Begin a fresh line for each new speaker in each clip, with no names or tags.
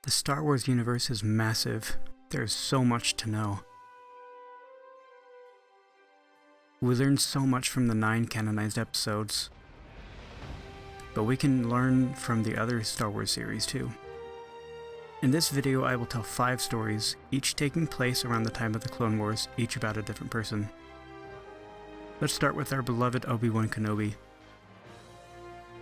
The Star Wars universe is massive. There's so much to know. We learned so much from the 9 canonized episodes, but we can learn from the other Star Wars series too. In this video I will tell 5 stories, each taking place around the time of the Clone Wars, each about a different person. Let's start with our beloved Obi-Wan Kenobi.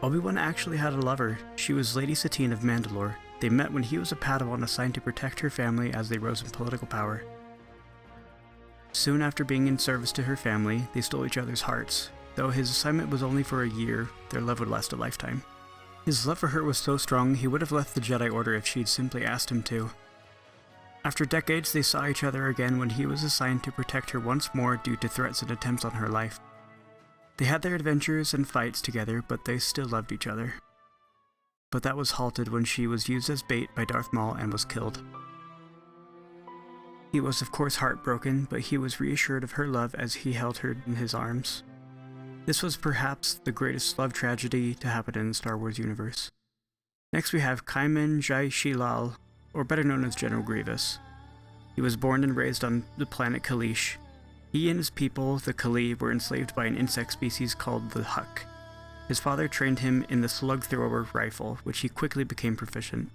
Obi-Wan actually had a lover. She was Lady Satine of Mandalore. They met when he was a Padawan assigned to protect her family as they rose in political power. Soon after being in service to her family, they stole each other's hearts. Though his assignment was only for a year, their love would last a lifetime. His love for her was so strong, he would have left the Jedi Order if she'd simply asked him to. After decades, they saw each other again when he was assigned to protect her once more due to threats and attempts on her life. They had their adventures and fights together, but they still loved each other. But that was halted when she was used as bait by Darth Maul and was killed. He was of course heartbroken, but he was reassured of her love as he held her in his arms. This was perhaps the greatest love tragedy to happen in the Star Wars universe. Next we have Kaiman Jai Shilal, or better known as General Grievous. He was born and raised on the planet Kalish. He and his people, the Kali, were enslaved by an insect species called the Huck. His father trained him in the slug thrower rifle, which he quickly became proficient.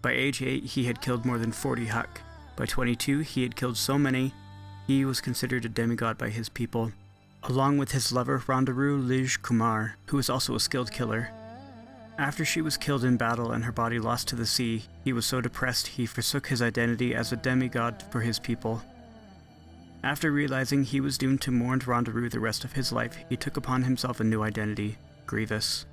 By age 8, he had killed more than 40 Huck. By 22, he had killed so many, he was considered a demigod by his people, along with his lover Rondaru Lij Kumar, who was also a skilled killer. After she was killed in battle and her body lost to the sea, he was so depressed he forsook his identity as a demigod for his people. After realizing he was doomed to mourn Rondaru the rest of his life, he took upon himself a new identity, Grievous.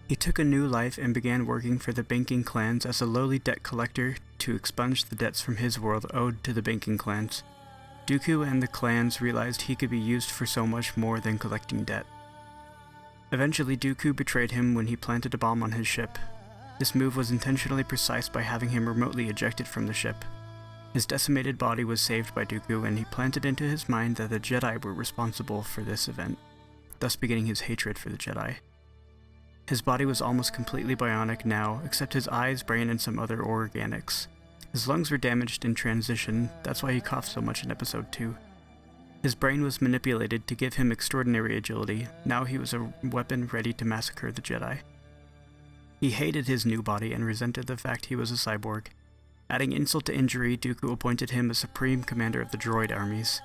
He took a new life and began working for the banking clans as a lowly debt collector to expunge the debts from his world owed to the banking clans. Dooku and the clans realized he could be used for so much more than collecting debt. Eventually, Dooku betrayed him when he planted a bomb on his ship. This move was intentionally precise by having him remotely ejected from the ship. His decimated body was saved by Dooku, and he planted into his mind that the Jedi were responsible for this event, thus beginning his hatred for the Jedi. His body was almost completely bionic now, except his eyes, brain, and some other organics. His lungs were damaged in transition, that's why he coughed so much in Episode 2. His brain was manipulated to give him extraordinary agility. Now he was a weapon ready to massacre the Jedi. He hated his new body and resented the fact he was a cyborg. Adding insult to injury, Dooku appointed him a supreme commander of the droid armies.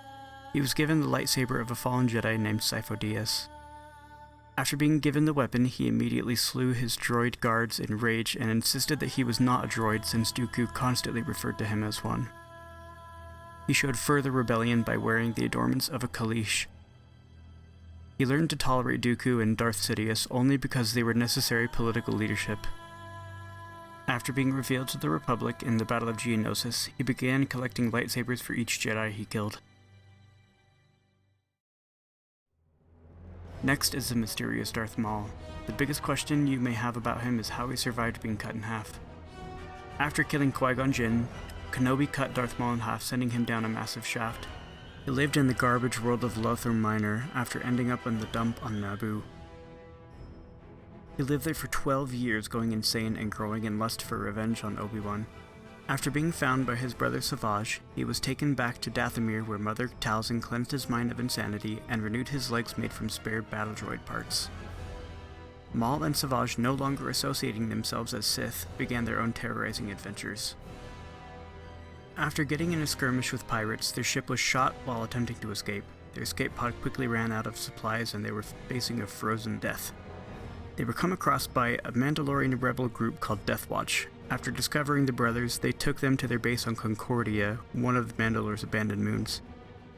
He was given the lightsaber of a fallen Jedi named Sifo-Dyas. After being given the weapon, he immediately slew his droid guards in rage and insisted that he was not a droid since Dooku constantly referred to him as one. He showed further rebellion by wearing the adornments of a Kalish. He learned to tolerate Dooku and Darth Sidious only because they were necessary political leadership. After being revealed to the Republic in the Battle of Geonosis, he began collecting lightsabers for each Jedi he killed. Next is the mysterious Darth Maul. The biggest question you may have about him is how he survived being cut in half. After killing Qui-Gon Jinn, Kenobi cut Darth Maul in half, sending him down a massive shaft. He lived in the garbage world of Lothar Minor after ending up on the dump on Naboo. He lived there for 12 years, going insane and growing in lust for revenge on Obi-Wan. After being found by his brother Savage, he was taken back to Dathomir where Mother Talzin cleansed his mind of insanity and renewed his legs made from spared battle droid parts. Maul and Savage, no longer associating themselves as Sith, began their own terrorizing adventures. After getting in a skirmish with pirates, their ship was shot while attempting to escape. Their escape pod quickly ran out of supplies and they were facing a frozen death. They were come across by a Mandalorian rebel group called Death Watch. After discovering the brothers, they took them to their base on Concordia, one of Mandalore's abandoned moons.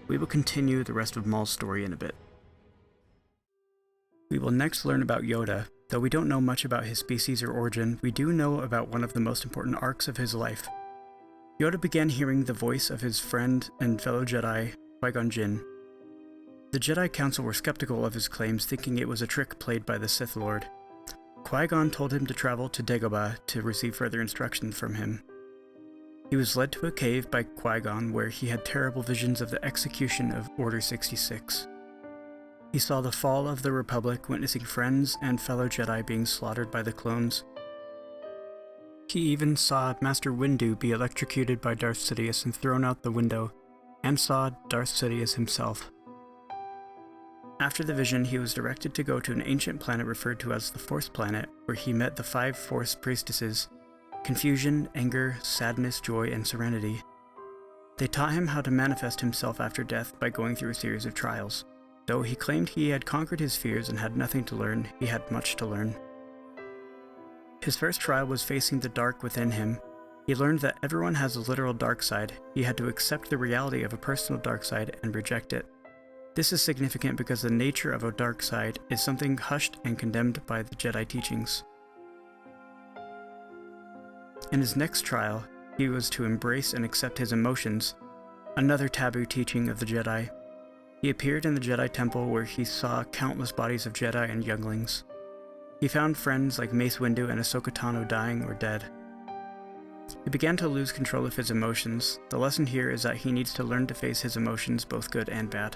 We will continue the rest of Maul's story in a bit. We will next learn about Yoda. Though we don't know much about his species or origin, we do know about one of the most important arcs of his life. Yoda began hearing the voice of his friend and fellow Jedi, Qui-Gon Jinn. The Jedi Council were skeptical of his claims, thinking it was a trick played by the Sith Lord. Qui-Gon told him to travel to Dagobah to receive further instructions from him. He was led to a cave by Qui-Gon where he had terrible visions of the execution of Order 66. He saw the fall of the Republic, witnessing friends and fellow Jedi being slaughtered by the clones. He even saw Master Windu be electrocuted by Darth Sidious and thrown out the window, and saw Darth Sidious himself. After the vision, he was directed to go to an ancient planet referred to as the Force Planet, where he met the 5 Force priestesses: confusion, anger, sadness, joy, and serenity. They taught him how to manifest himself after death by going through a series of trials. Though he claimed he had conquered his fears and had nothing to learn, he had much to learn. His first trial was facing the dark within him. He learned that everyone has a literal dark side. He had to accept the reality of a personal dark side and reject it. This is significant because the nature of a dark side is something hushed and condemned by the Jedi teachings. In his next trial, he was to embrace and accept his emotions, another taboo teaching of the Jedi. He appeared in the Jedi Temple where he saw countless bodies of Jedi and younglings. He found friends like Mace Windu and Ahsoka Tano dying or dead. He began to lose control of his emotions. The lesson here is that he needs to learn to face his emotions, both good and bad.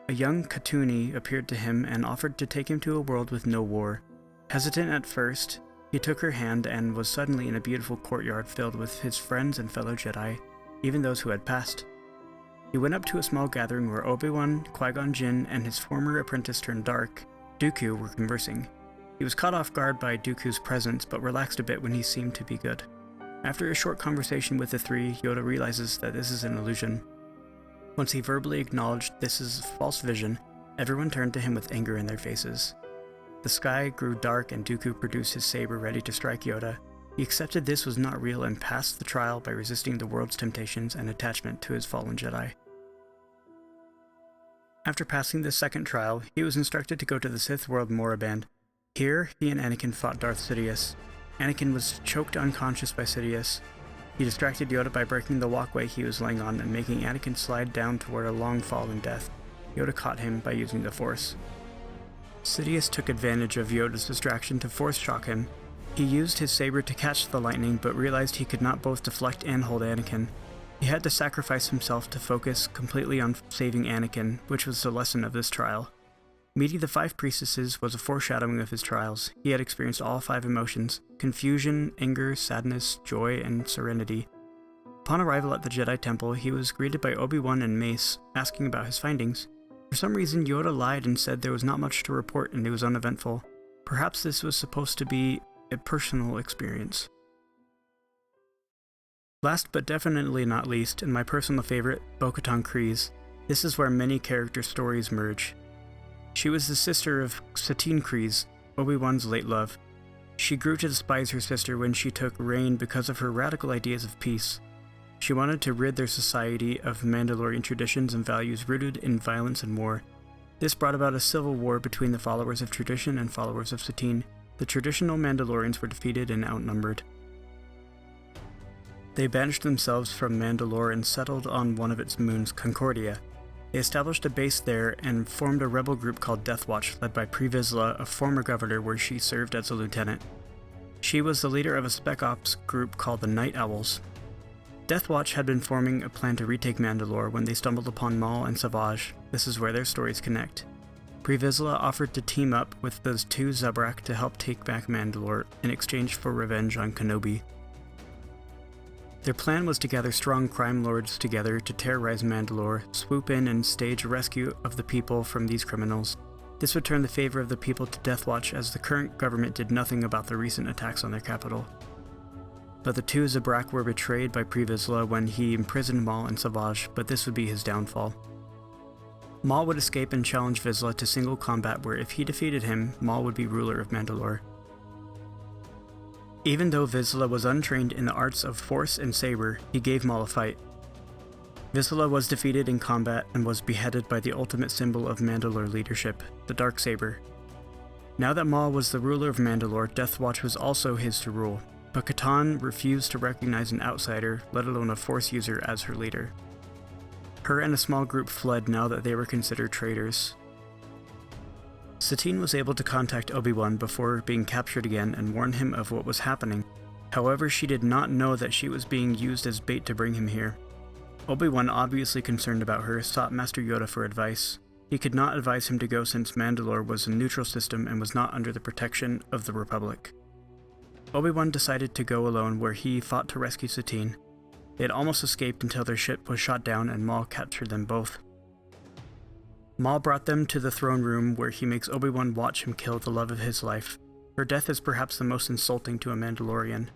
A young Katuni appeared to him and offered to take him to a world with no war. Hesitant at first, he took her hand and was suddenly in a beautiful courtyard filled with his friends and fellow Jedi, even those who had passed. He went up to a small gathering where Obi-Wan, Qui-Gon Jinn, and his former apprentice turned dark, Dooku, were conversing. He was caught off guard by Dooku's presence, but relaxed a bit when he seemed to be good. After a short conversation with the three, Yoda realizes that this is an illusion. Once he verbally acknowledged this is a false vision, everyone turned to him with anger in their faces. The sky grew dark and Dooku produced his saber ready to strike Yoda. He accepted this was not real and passed the trial by resisting the world's temptations and attachment to his fallen Jedi. After passing the second trial, he was instructed to go to the Sith world Moraband. Here, he and Anakin fought Darth Sidious. Anakin was choked unconscious by Sidious. He distracted Yoda by breaking the walkway he was laying on and making Anakin slide down toward a long fall in death. Yoda caught him by using the Force. Sidious took advantage of Yoda's distraction to Force shock him. He used his saber to catch the lightning, but realized he could not both deflect and hold Anakin. He had to sacrifice himself to focus completely on saving Anakin, which was the lesson of this trial. Meeting the 5 priestesses was a foreshadowing of his trials. He had experienced all 5 emotions: confusion, anger, sadness, joy, and serenity. Upon arrival at the Jedi Temple, he was greeted by Obi-Wan and Mace, asking about his findings. For some reason, Yoda lied and said there was not much to report and it was uneventful. Perhaps this was supposed to be a personal experience. Last but definitely not least, and my personal favorite, Bo-Katan Kryze. This is where many character stories merge. She was the sister of Satine Kryze, Obi-Wan's late love. She grew to despise her sister when she took reign because of her radical ideas of peace. She wanted to rid their society of Mandalorian traditions and values rooted in violence and war. This brought about a civil war between the followers of tradition and followers of Satine. The traditional Mandalorians were defeated and outnumbered. They banished themselves from Mandalore and settled on one of its moons, Concordia. They established a base there and formed a rebel group called Death Watch, led by Pre Vizsla, a former governor where she served as a lieutenant. She was the leader of a spec ops group called the Night Owls. Death Watch had been forming a plan to retake Mandalore when they stumbled upon Maul and Savage. This is where their stories connect. Pre Vizsla offered to team up with those 2 Zabrak to help take back Mandalore in exchange for revenge on Kenobi. Their plan was to gather strong crime lords together to terrorize Mandalore, swoop in and stage a rescue of the people from these criminals. This would turn the favor of the people to Death Watch as the current government did nothing about the recent attacks on their capital. But the 2 Zabrak were betrayed by Pre Vizsla when he imprisoned Maul and Savage, but this would be his downfall. Maul would escape and challenge Vizsla to single combat where if he defeated him, Maul would be ruler of Mandalore. Even though Vizsla was untrained in the arts of Force and Saber, he gave Maul a fight. Vizsla was defeated in combat and was beheaded by the ultimate symbol of Mandalore leadership, the Dark Saber. Now that Maul was the ruler of Mandalore, Death Watch was also his to rule, but Katan refused to recognize an outsider, let alone a Force user, as her leader. Her and a small group fled now that they were considered traitors. Satine was able to contact Obi-Wan before being captured again and warn him of what was happening. However, she did not know that she was being used as bait to bring him here. Obi-Wan, obviously concerned about her, sought Master Yoda for advice. He could not advise him to go since Mandalore was a neutral system and was not under the protection of the Republic. Obi-Wan decided to go alone where he fought to rescue Satine. They had almost escaped until their ship was shot down and Maul captured them both. Maul brought them to the throne room where he makes Obi-Wan watch him kill the love of his life. Her death is perhaps the most insulting to a Mandalorian.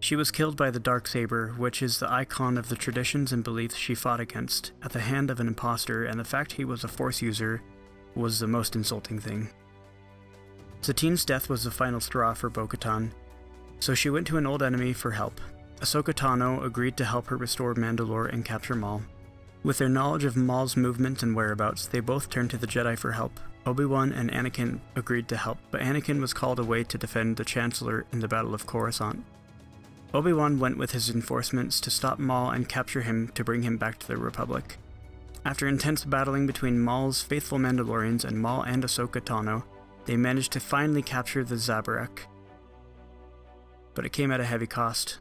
She was killed by the Darksaber, which is the icon of the traditions and beliefs she fought against, at the hand of an imposter, and the fact he was a Force user was the most insulting thing. Satine's death was the final straw for Bo-Katan, so she went to an old enemy for help. Ahsoka Tano agreed to help her restore Mandalore and capture Maul. With their knowledge of Maul's movements and whereabouts, they both turned to the Jedi for help. Obi-Wan and Anakin agreed to help, but Anakin was called away to defend the Chancellor in the Battle of Coruscant. Obi-Wan went with his reinforcements to stop Maul and capture him to bring him back to the Republic. After intense battling between Maul's faithful Mandalorians and Maul and Ahsoka Tano, they managed to finally capture the Zabarak. But it came at a heavy cost.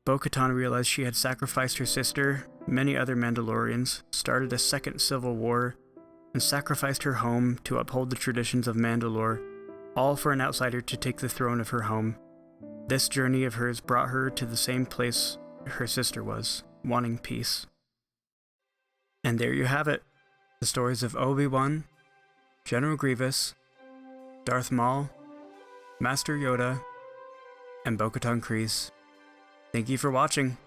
Bo-Katan realized she had sacrificed her sister, many other Mandalorians, started a second civil war, and sacrificed her home to uphold the traditions of Mandalore, all for an outsider to take the throne of her home. This journey of hers brought her to the same place her sister was, wanting peace. And there you have it, the stories of Obi-Wan, General Grievous, Darth Maul, Master Yoda, and Bo-Katan Kryze. Thank you for watching.